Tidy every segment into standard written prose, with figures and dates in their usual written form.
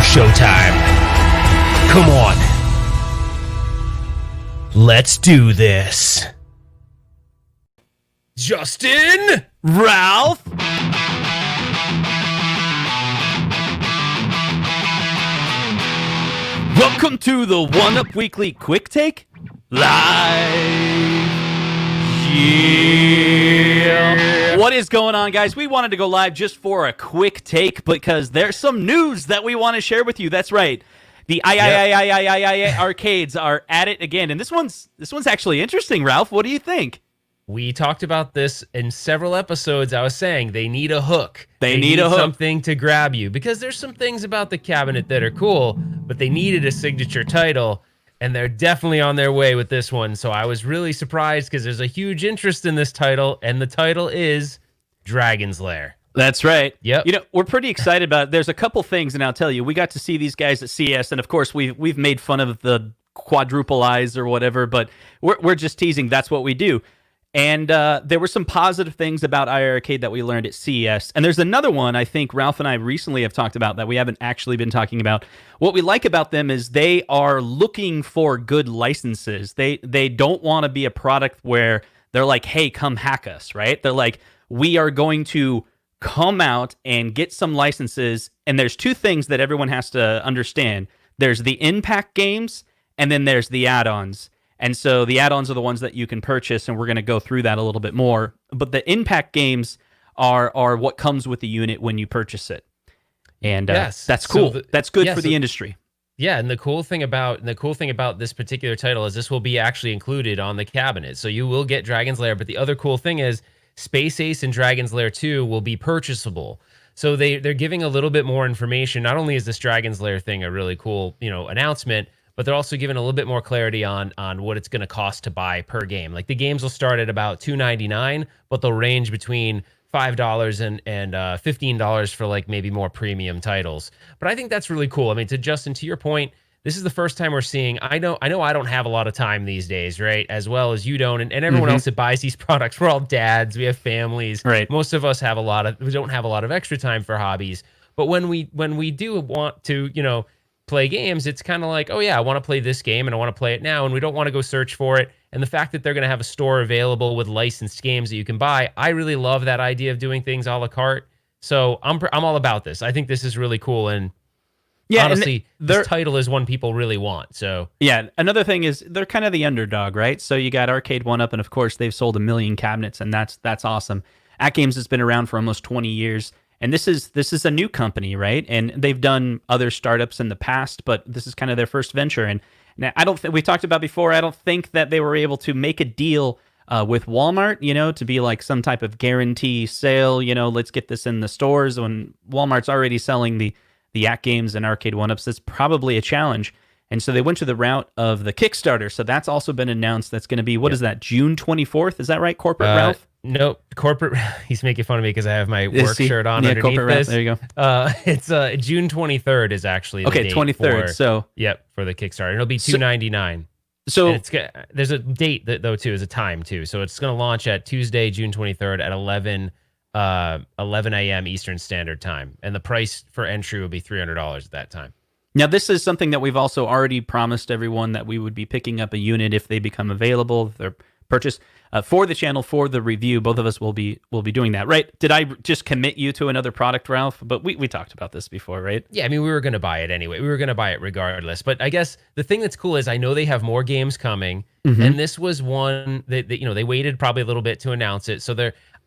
showtime. Come on. Let's do this. Justin? Ralph? Welcome to the One Up Weekly Quick Take Live. Yeah. What is going on, guys? We wanted to go live just for a quick take because there's some news that we want to share with you. That's right. The iiRcades are at it again, and this one's actually interesting. Ralph, what do you think? We talked about this in several episodes. I was saying they need a hook. They need a hook. Something to grab you, because there's some things about the cabinet that are cool, but they needed a signature title, and they're definitely on their way with this one. So I was really surprised because there's a huge interest in this title, and the title is Dragon's Lair. That's right. Yep. You know, we're pretty excited about it. There's a couple things, and I'll tell you, we got to see these guys at CS, and of course we've made fun of the quadruple eyes or whatever, but we're just teasing. That's what we do. And there were some positive things about iiRcade that we learned at CES. And there's another one I think Ralph and I recently have talked about that we haven't actually been talking about. What we like about them is they are looking for good licenses. They don't want to be a product where they're like, hey, come hack us, right? They're like, we are going to come out and get some licenses. And there's two things that everyone has to understand. There's the in-pack games, and then there's the add-ons. And so the add-ons are the ones that you can purchase, and we're going to go through that a little bit more. But the impact games are what comes with the unit when you purchase it, and yes, that's cool. So that's good for the industry. Yeah, and the cool thing about this particular title is this will be actually included on the cabinet, so you will get Dragon's Lair. But the other cool thing is Space Ace and Dragon's Lair 2 will be purchasable. So they're giving a little bit more information. Not only is this Dragon's Lair thing a really cool announcement, but they're also giving a little bit more clarity on what it's going to cost to buy per game. Like the games will start at about $2.99, but they'll range between $5 and $15 for like maybe more premium titles. But I think that's really cool. I mean, to your point, this is the first time we're seeing. I know I don't have a lot of time these days, right? As well as you don't, and everyone else that buys these products. We're all dads. We have families. Right. Most of us we don't have a lot of extra time for hobbies. But when we do want to, play games, it's kind of like, oh yeah, I want to play this game and I want to play it now, and we don't want to go search for it. And the fact that they're going to have a store available with licensed games that you can buy, I really love that idea of doing things a la carte. So I'm all about this. I think this is really cool, and yeah, honestly, this title is one people really want. So yeah, another thing is they're kind of the underdog, right? So you got Arcade 1UP, and of course they've sold 1 million cabinets, and that's awesome. At Games has been around for almost 20 years. And this is a new company, right? And they've done other startups in the past, but this is kind of their first venture. And now we talked about before, I don't think that they were able to make a deal with Walmart, to be like some type of guarantee sale. Let's get this in the stores when Walmart's already selling the At Games and Arcade 1UPs. That's probably a challenge. And so they went to the route of the Kickstarter. So that's also been announced. That's going to be, what is that, June 24th? Is that right, Corporate Ralph? Nope, corporate. He's making fun of me because I have my work shirt on underneath corporate this. Ralph, there you go. It's June 23rd is actually the date 23rd. For the Kickstarter. It'll be $2.99. So there's a date though too, is a time too. So it's going to launch at Tuesday, June 23rd at 11 a.m. Eastern Standard Time, and the price for entry will be $300 at that time. Now, this is something that we've also already promised everyone, that we would be picking up a unit if they become available, if they're purchased for the channel, for the review. Both of us will be doing that, right? Did I just commit you to another product, Ralph? But we talked about this before, right? Yeah, I mean, we were going to buy it anyway. We were going to buy it regardless. But I guess the thing that's cool is I know they have more games coming, and this was one that they waited probably a little bit to announce it. So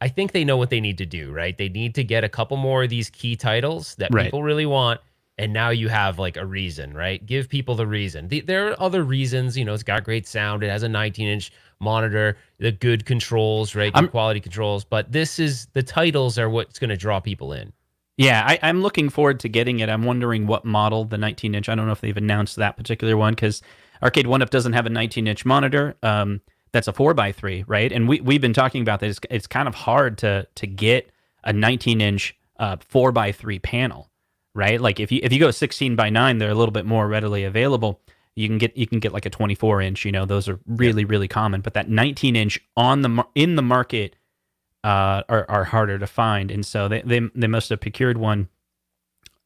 I think they know what they need to do, right? They need to get a couple more of these key titles that people really want. And now you have like a reason, right? Give people the reason. There are other reasons, it's got great sound. It has a 19-inch monitor, the good controls, right? Good quality controls. But the titles are what's going to draw people in. Yeah, I'm looking forward to getting it. I'm wondering what model, the 19-inch. I don't know if they've announced that particular one, because Arcade 1UP doesn't have a 19-inch monitor. That's a 4x3, right? And we've been talking about this. It's kind of hard to get a 19-inch 4x3 panel. Right, like if you go 16:9, they're a little bit more readily available. You can get like a 24-inch. Those are really common. But that 19-inch in the market are harder to find, and so they must have procured one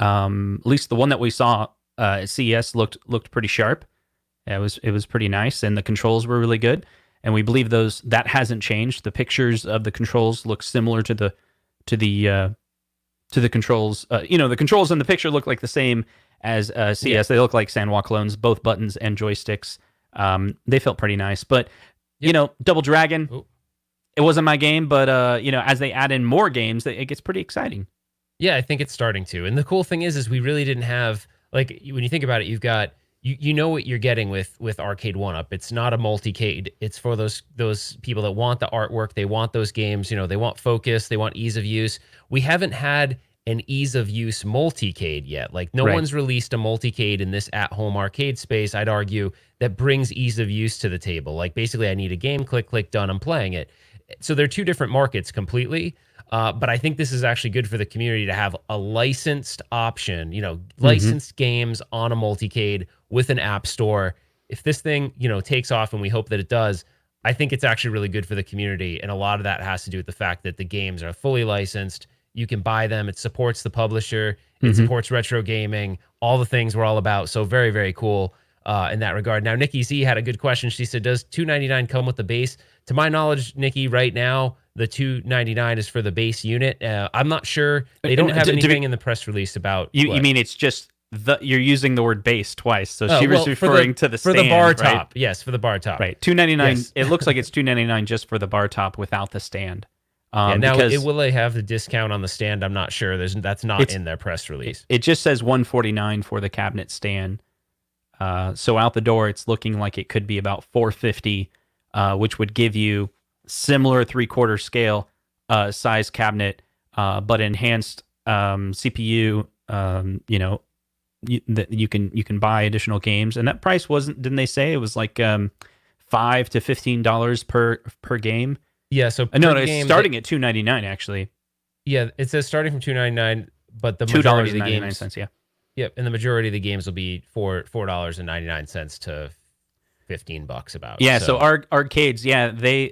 At least the one that we saw at CES looked pretty sharp. It was pretty nice, and the controls were really good. And we believe that hasn't changed. The pictures of the controls look similar to the controls. The controls in the picture look like the same as CS. Yeah. They look like Sanwa clones, both buttons and joysticks. They felt pretty nice. But Double Dragon, it wasn't my game. But as they add in more games, it gets pretty exciting. Yeah, I think it's starting to. And the cool thing is we really didn't have, like, when you think about it, you've got. You know what you're getting with Arcade 1-Up. It's not a multi-cade. It's for those people that want the artwork. They want those games. They want focus. They want ease of use. We haven't had an ease of use multi-cade yet. Like, no one's released a multi-cade in this at-home arcade space, I'd argue, that brings ease of use to the table. Like, basically, I need a game, click, done, I'm playing it. So they're two different markets completely. But I think this is actually good for the community to have a licensed option, licensed games on a multi-cade with an app store. If this thing, takes off, and we hope that it does, I think it's actually really good for the community. And a lot of that has to do with the fact that the games are fully licensed. You can buy them. It supports the publisher. It supports retro gaming, all the things we're all about. So very, very cool in that regard. Now, Nikki Z had a good question. She said, does $299 come with the base? To my knowledge, Nikki, right now, the $299 is for the base unit. I'm not sure. They don't have anything in the press release about. You mean it's just you're using the word base twice? So she was referring to the stand, for the bar right? top. Yes, for the bar top. Right, $299. Yes. It looks like it's $299 just for the bar top without the stand. Now, will they have the discount on the stand? I'm not sure. That's not in their press release. It just says $149 for the cabinet stand. So out the door, it's looking like it could be about $450, which would give you similar 3/4 scale size cabinet, but enhanced CPU. That you can buy additional games, and that price didn't they say it was like $5 to $15 per game? Yeah, so no, it's starting at $299 actually. Yeah, it says starting from $299, but the majority of the games, yeah. Yep, and the majority of the games will be $4.99 to $15 about. Yeah, so arcades, yeah, they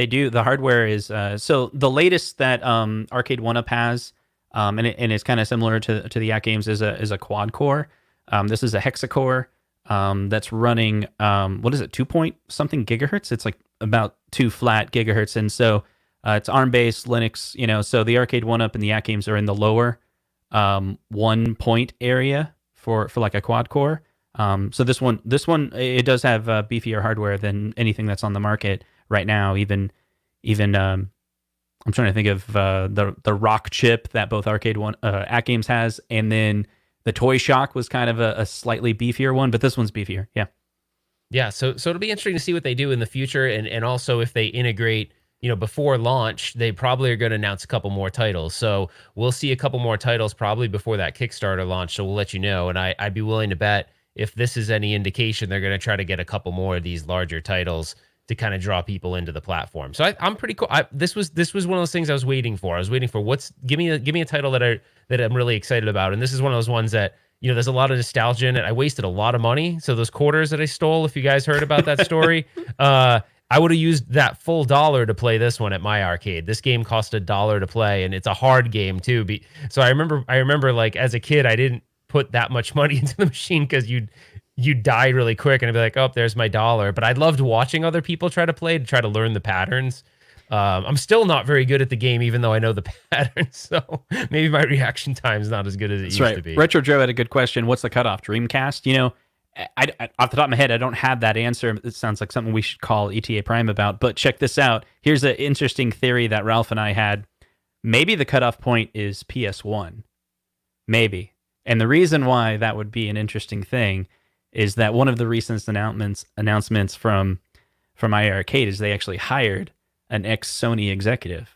do. The hardware is so the latest that Arcade 1-Up has, and it's kind of similar to the Yak games, is a quad core. This is a hexacore that's running 2 point something gigahertz. It's like about 2 flat gigahertz, and so it's ARM based Linux. So the Arcade 1-Up and the Yak games are in the lower 1 point area for like a quad core. So this one, it does have beefier hardware than anything that's on the market right now. Even I'm trying to think of the Rock chip that both Yak games has, and then the Toy Shock was kind of a slightly beefier one, but this one's beefier. Yeah. Yeah. So it'll be interesting to see what they do in the future, and also if they integrate. Before launch, they probably are going to announce a couple more titles. So we'll see a couple more titles probably before that Kickstarter launch. So we'll let you know. And I'd be willing to bet if this is any indication, they're going to try to get a couple more of these larger titles to kind of draw people into the platform. So I'm pretty cool. This was one of those things I was waiting for. I was waiting for give me a title that I'm really excited about. And this is one of those ones that, there's a lot of nostalgia in it. I wasted a lot of money. So those quarters that I stole, if you guys heard about that story, I would have used that full $1 to play this one at my arcade. This game cost $1 to play, and it's a hard game too. So I remember like as a kid, I didn't put that much money into the machine because you'd die really quick, and I'd be like, oh, there's my $1. But I loved watching other people try to play to try to learn the patterns. I'm still not very good at the game, even though I know the patterns. So maybe my reaction time is not as good as it used to be. Retro Joe had a good question. What's the cutoff? Dreamcast? I off the top of my head, I don't have that answer. It sounds like something we should call ETA Prime about. But check this out. Here's an interesting theory that Ralph and I had. Maybe the cutoff point is PS1. Maybe. And the reason why that would be an interesting thing is that one of the recent announcements from iiRcade is they actually hired an ex-Sony executive.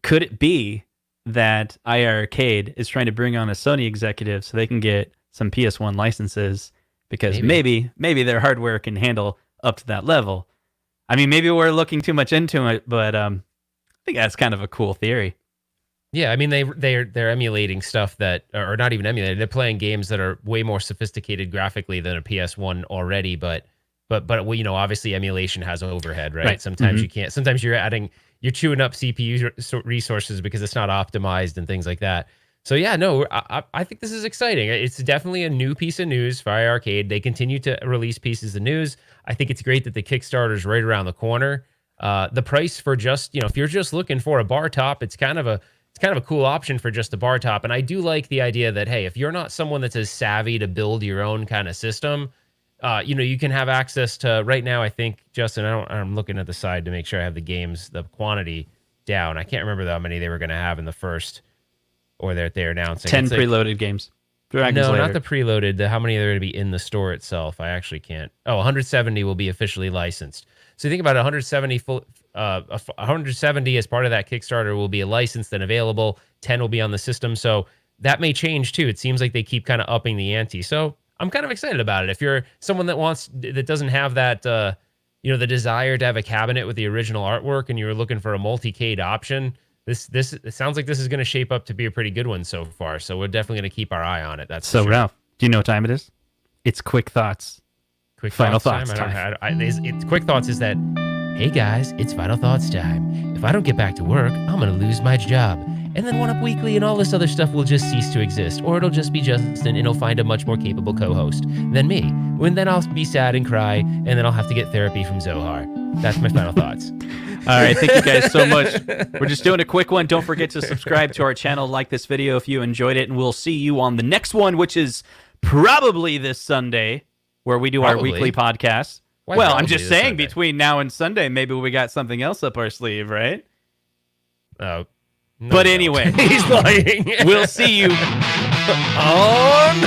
Could it be that iiRcade is trying to bring on a Sony executive so they can get some PS1 licenses? Because maybe their hardware can handle up to that level. I mean, maybe we're looking too much into it, but I think that's kind of a cool theory. Yeah, I mean they're emulating stuff that, or not even emulating. They're playing games that are way more sophisticated graphically than a PS1 already. But obviously emulation has overhead, right? Sometimes you can't. Sometimes you're chewing up CPU resources because it's not optimized and things like that. So yeah, no, I think this is exciting. It's definitely a new piece of news for iiRcade. They continue to release pieces of news. I think it's great that the Kickstarter is right around the corner. The price for just, if you're just looking for a bar top, it's kind of a cool option for just a bar top. And I do like the idea that, hey, if you're not someone that's as savvy to build your own kind of system, you can have access to, right now, I think, Justin, I'm looking at the side to make sure I have the quantity down. I can't remember how many they were going to have in the first, or they're announcing. 10 preloaded games. Dragon's Lair. Not the preloaded. How many are going to be in the store itself? I actually can't. Oh, 170 will be officially licensed. So you think about 170 170 as part of that Kickstarter will be a license then available. 10 will be on the system. So that may change too. It seems like they keep kind of upping the ante. So I'm kind of excited about it. If you're someone that doesn't have that, the desire to have a cabinet with the original artwork, and you're looking for a multi-cade option, it sounds like this is going to shape up to be a pretty good one so far. So we're definitely going to keep our eye on it. That's so sure. Ralph, do you know what time it is? It's Quick Thoughts. Final thoughts time. It's Quick Thoughts is that, hey guys, it's Final Thoughts time. If I don't get back to work, I'm going to lose my job. And then One Up Weekly and all this other stuff will just cease to exist. Or it'll just be Justin, and he'll find a much more capable co-host than me. And then I'll be sad and cry, and then I'll have to get therapy from Zohar. That's my final thoughts. All right, thank you guys so much. We're just doing a quick one. Don't forget to subscribe to our channel, like this video if you enjoyed it, and we'll see you on the next one, which is probably this Sunday, where we do our weekly podcast. Well, I'm just saying, between now and Sunday, maybe we got something else up our sleeve, right? No, but anyway, he's lying. We'll see you on.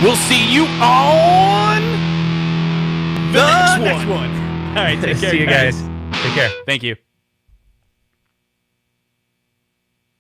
We'll see you on the next one. All right, take care, see you guys. Take care. Thank you.